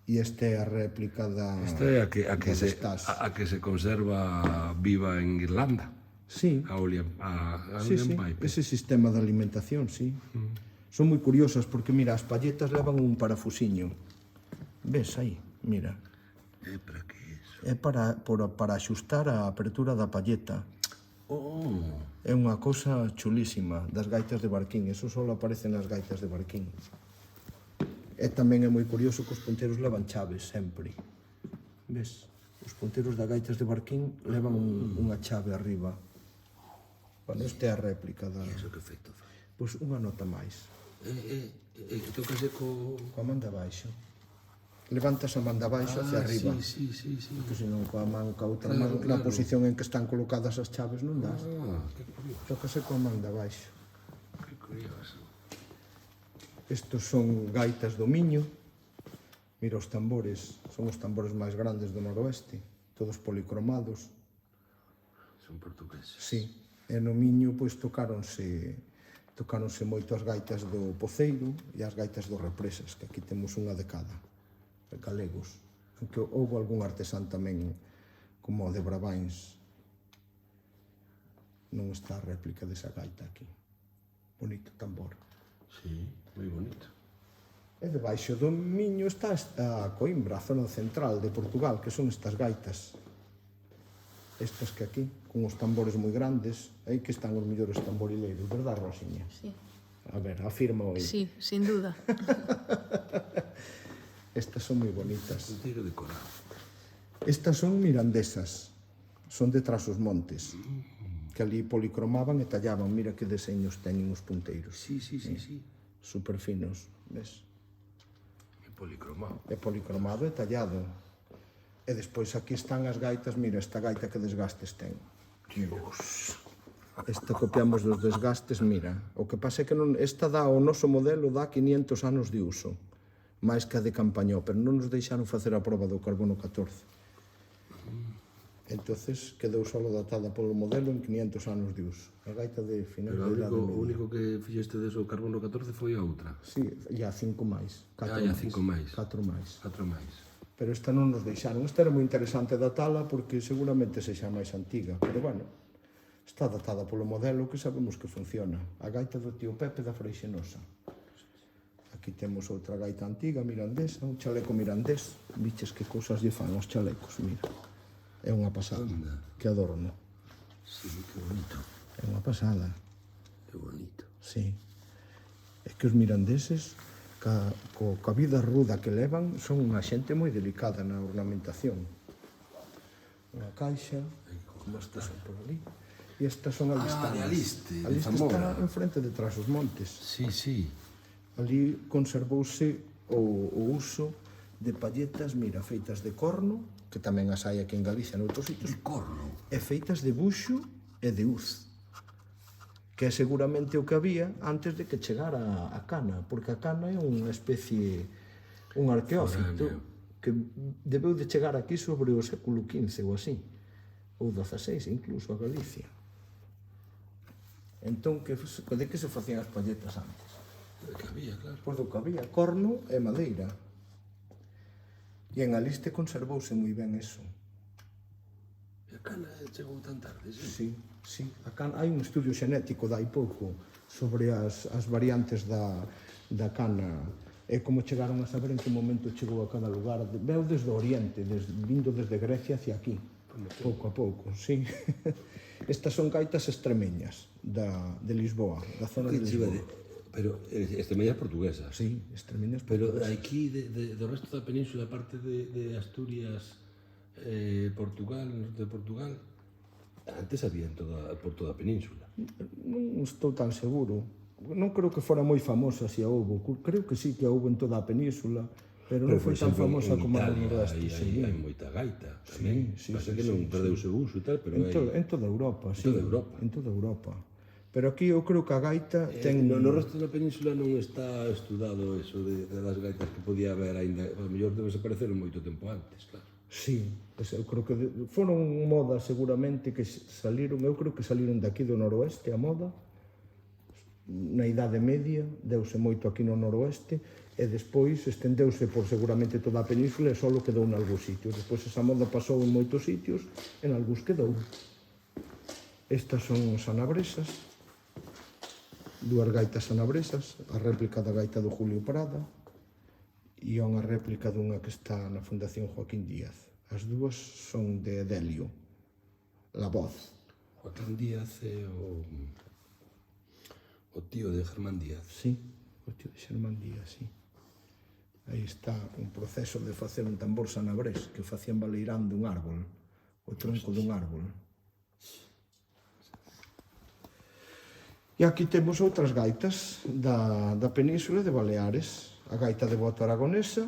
E este é a réplica da... Esta é a que se conserva viva en Irlanda. Sí, A Olean sí, Pipe. ese sistema de alimentación, sí. Son moi curiosas porque, mira, as palletas levan un parafusiño. Ves aí, mira. Para que iso? É para axustar a apertura da palleta. Oh, É unha cousa chulísima das gaitas de Barquín. Eso só aparece nas gaitas de Barquín. E tamén é moi curioso que os punteiros levan chaves sempre. Ves? Os punteiros das gaitas de Barquín levan unha chave arriba. Bueno, esta é a réplica da... iso que efecto fai? Pois unha nota máis. Tócase Coa man de abaixo. Levantas a man de abaixo hacia arriba. Sí. Porque senón coa outra Claro, man, na claro. posición en que están colocadas as chaves non das. Que curioso, Tócase coa man de abaixo. que curioso. Estos son gaitas do Miño. Mira os tambores, son os tambores máis grandes do noroeste. todos policromados. Son portugueses. Sí, e no Miño pois tocáronse moito as gaitas do Poceiro e as gaitas do Represas, que aquí temos unha de cada, galegos. Aunque houve algún artesán tamén, como o de Brabáns. Non está a réplica desa gaita aquí. Bonito tambor. Sí, moi bonito. E debaixo do Miño está a Coimbra, a zona central de Portugal, que son estas gaitas. Estas que aquí, con os tambores moi grandes, aí que están os mellores tamborileiros, verdad, Rosiña? Sí. A ver, afirma hoy. Sí, sin duda. Estas son moi bonitas. Punteiro decorado. Estas son mirandesas, son de Trás-os-Montes, que ali policromaban e tallaban. Mira que deseños teñen os punteiros. Sí. Super finos, ves? É policromado. É policromado e tallado. E despois aquí están as gaitas, mira, esta gaita que desgastes ten. Dios. Esta copiamos dos desgastes, mira. O que pasa é que non, esta dá o noso modelo, dá 500 anos de uso, máis que a de Campañó, pero non nos deixaron facer a proba do carbono 14. Entonces quedou solo datada polo modelo en 500 anos de uso. A gaita de final Pero de idade o media. único que fixeste deso carbono 14 foi a outra. Sí, e a 5 máis. 4 e a 5 máis. 4 máis. 4 máis. Pero esta non nos deixaron. Esta era moi interesante datala porque seguramente sexa máis antiga. Pero bueno, está datada polo modelo que sabemos que funciona. A gaita do tío Pepe da Freixenosa. Aquí temos outra gaita antiga, mirandesa, un chaleco mirandés. Viches que cousas lle fan os chalecos, mira. É unha pasada. Anda. Que adorno. Sí, que bonito. É unha pasada. Que bonito. Sí. É que os mirandeses, coa vida ruda que levan, son unha xente moi delicada na ornamentación. Unha caixa, como estas son por ali. E estas son alistadas. de Aliste, de Aliste Zamora. está enfrente de Trás-os-Montes. Sí. Ali conservouse o uso de palletas, mira, feitas de corno, que tamén as hai aquí en Galicia noutros sitios, De corno. e feitas de buxo e de uz, que é seguramente o que había antes de que chegara a cana, porque a cana é unha especie, un arqueófito que debeu de chegar aquí sobre o século XV ou así, ou XVI incluso a Galicia. Entón, de que se facían as palletas antes? Que había, claro. Pois do que había, corno e madeira. E en Aliste conservouse moi ben eso. E a cana chegou tan tarde, sí? Sí. Hai un estudio xenético dai pouco sobre as variantes da cana e como chegaron a saber en que momento chegou a cada lugar. Veu desde o Oriente, vindo desde Grecia hacia aquí, pouco a pouco, sí. Estas son gaitas extremeñas de Lisboa, da zona de Lisboa. Pero extremeñas portuguesas. Sí, extremeñas Pero portuguesas. aquí, do resto da península, aparte de Asturias, Portugal, de Portugal, antes había por toda a península. Non estou tan seguro. Non creo que fora moi famosa se a houve. Creo que sí que a houve en toda a península, pero non foi tan famosa como a no noroeste. Hai moita gaita tamén. Sí, Pasa que non perdeu o seu uso e tal, pero En toda Europa, sí. En toda Europa. Pero aquí eu creo que a gaita ten... No resto da península non está estudado eso das gaitas que podía haber aínda. A mellor desapareceron moito tempo antes, claro. Sí, pues eu creo que foron modas seguramente que saliron, eu creo que saliron daqui do noroeste a moda, na Idade Media, deuse moito aquí no noroeste, e despois estendeuse por seguramente toda a península e só quedou en algúns sitios. Despois esa moda pasou en moitos sitios, en algúns quedou. Estas son sanabresas, dúas gaitas sanabresas, a réplica da gaita do Julio Prada e unha réplica dunha que está na Fundación Joaquín Díaz. As dúas son de Delio, la voz. Joaquín Díaz é o tío de Germán Díaz. Sí, o tío de Xermán Díaz, sí. Aí está un proceso de facer un tambor sanabrés que facían baleirando un árbol, o tronco dun árbol. E aquí temos outras gaitas da península de Baleares. A gaita de bota aragonesa.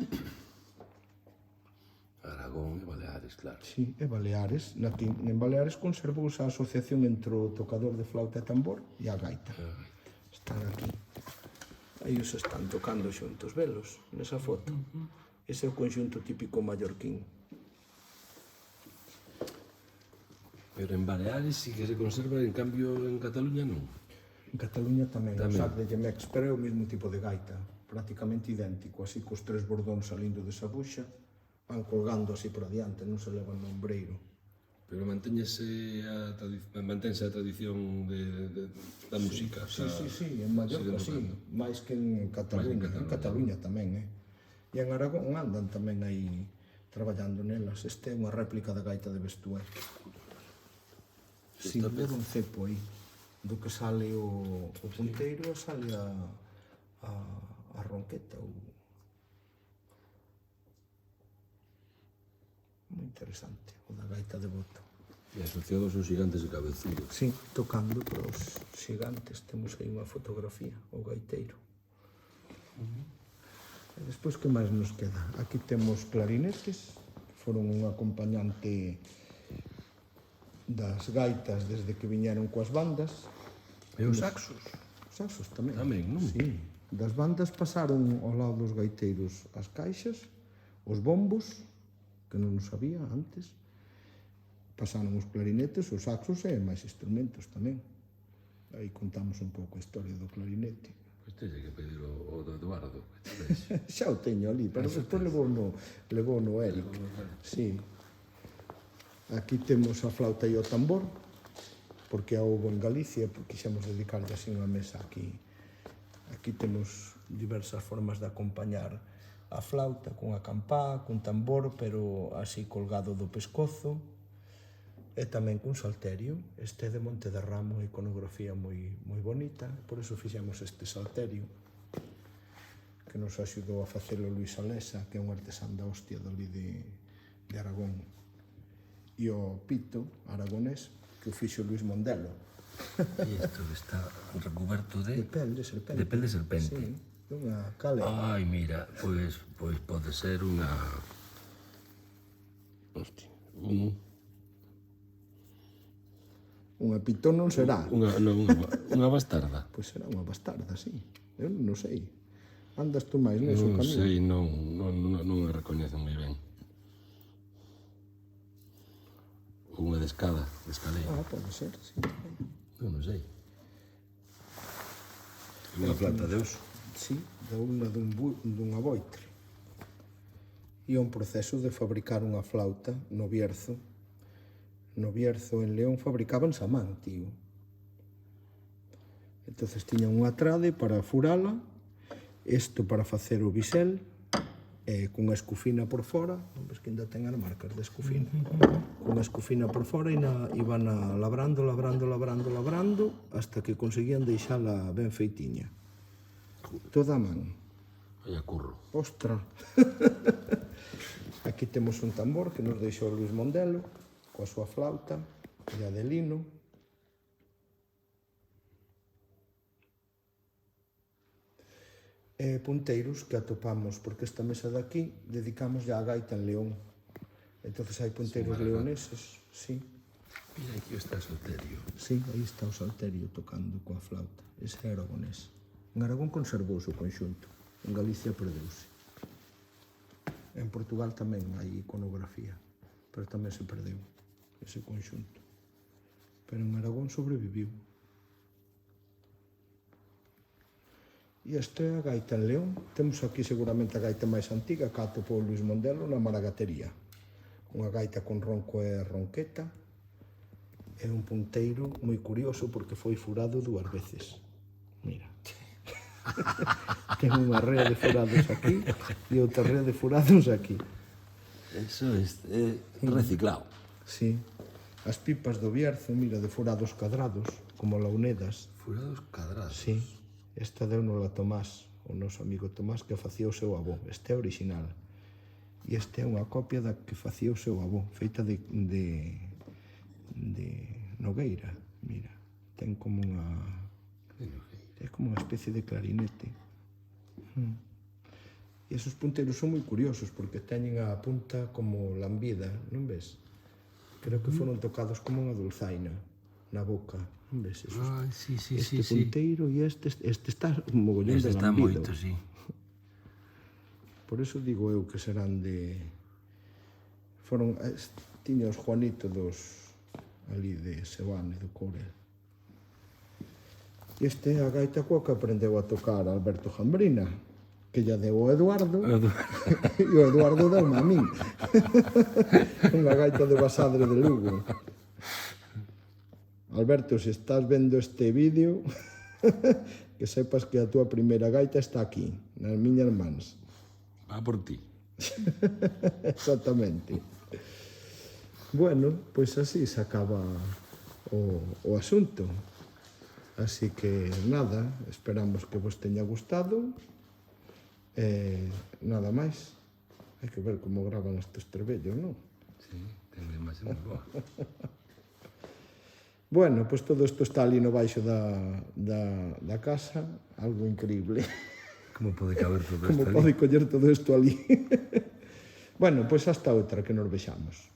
Aragón e Baleares, claro. Sí, e Baleares. En Baleares conservouse a asociación entre o tocador de flauta e tambor e a gaita. Están aquí. Aí os están tocando xuntos, velos, nesa foto. Ese é o conxunto típico mallorquín. Pero en Baleares sí que se conserva, en cambio en Cataluña non. En Cataluña tamén, o sac de Gemex, pero é o mesmo tipo de gaita, prácticamente idéntico, así cos 3 bordóns salindo desa buxa, van colgando así por adiante, non se levan no ombreiro. Pero mantense a tradición da música. Sí, en Mallorca sí, máis que en Cataluña. En Cataluña tamén, E en Aragón andan tamén aí traballando nelas. Este é unha réplica da gaita de Bestué. Si, leva un cepo aí, do que sale o punteiro e sale a ronqueta. Moi interesante, o da gaita de boto. E asociados aos xigantes de Cabezudo. Sí, tocando pros xigantes. Temos aí unha fotografía, o gaiteiro. E despois, que máis nos queda? Aquí temos clarinetes, que foron un acompañante das gaitas desde que viñeron coas bandas. E os saxos? Os saxos tamén. Tamén, non? Sí. Das bandas pasaron ao lado dos gaiteiros as caixas, os bombos, que non os había antes, pasaron os clarinetes, os saxos e máis instrumentos tamén. Aí contamos un pouco a historia do clarinete. Este é que pedir o do Eduardo. Xa o teño ali, pero despois levou no Eric. Sí. Aquí temos a flauta e o tambor, porque a houbo en Galicia, porque quixemos dedicarlle así unha mesa aquí. Aquí temos diversas formas de acompañar a flauta, cunha campá, cun tambor, pero así colgado do pescozo, e tamén cun salterio. Este é de Monte de Ramo, iconografía moi bonita, por iso fixemos este salterio, que nos axudou a facelo Luis Alesa, que é un artesán da hostia dali de Aragón. E o pito aragonés, que o fixo Luis Mondelo. E isto está recuberto de pel de serpente. De pel de serpente. Sí, dunha cale. Ai, mira, pois pode ser unha... Hostia, Unha pitón non será. Unha bastarda. Pois será unha bastarda, sí. Eu non sei. Andas tú máis neso Non camiño? sei, non a recoñezo moi ben. Unha de escaleira. Pode ser, sí. Non sei. Unha planta de oso. Sí, da unha dunha boitre. E é un proceso de fabricar unha flauta no Bierzo. No Bierzo, en León, fabricaban a man, tío. Entonces tiñan unha trade para furala, isto para facer o bisel, cunha escufina por fora, non ves que ainda ten as marcas de escufina, cunha escufina por fora e iban labrando, hasta que conseguían deixala ben feitiña. Toda a man. Vaya curro. Ostra! Aquí temos un tambor que nos deixou Luis Mondelo, coa súa flauta, e a de lino. E punteiros que atopamos, porque esta mesa de aquí dedicamos ya a gaita en León. Entonces hai punteiros leoneses, sí. Mira, aquí está o salterio. Sí, aí está o salterio tocando coa flauta. Ese é aragonés. En Aragón conservouse o conxunto, en Galicia perdeuse. En Portugal tamén hai iconografía, pero tamén se perdeu ese conxunto. Pero en Aragón sobreviviu. E esta é a gaita en León. Temos aquí seguramente a gaita máis antiga, que atopou Luis Mondelo na Maragatería. Unha gaita con ronco e ronqueta. É un punteiro moi curioso porque foi furado 2 veces. Mira. Ten unha rea de furados aquí e outra rea de furados aquí. Eso é reciclado. Sí. As pipas do Bierzo, mira, de furados cadrados, como launedas. Furados cadrados. Sí. Esta deu no a Tomás, o noso amigo Tomás, que facía o seu avó. Este é original. E este é unha copia da que facía o seu avó, feita de nogueira. Mira, ten como unha... É como unha especie de clarinete. E esos punteiros son moi curiosos, porque teñen a punta como lambida, non ves? Creo que foron tocados como unha dulzaina na boca. Non ves esos? Ai, sí. Este punteiro e este está un mogollón de lambido. Este está moito, sí. Por eso digo eu que serán de... Foron... Tiña os Juanito ali de Seoane, do Courel. E esta é a gaita coa que aprendeu a tocar Alberto Jambrina, que lla deu o Eduardo, e o Eduardo deu a min. Unha gaita de Basadre de Lugo. Alberto, se estás vendo este vídeo, que sepas que a túa primeira gaita está aquí, nas miñas mans. Va por ti. Exactamente. Bueno, pois así se acaba o asunto. Así que nada, esperamos que vos teña gustado. Nada máis. Hai que ver como graban estes trebellos, non? Sí, ten unha imaxe moi boa. Bueno, pois todo isto está ali no baixo da casa, algo increíble. Como pode caber todo Como isto pode ali? coller todo isto ali. Bueno, pois hasta outra que nos vexamos.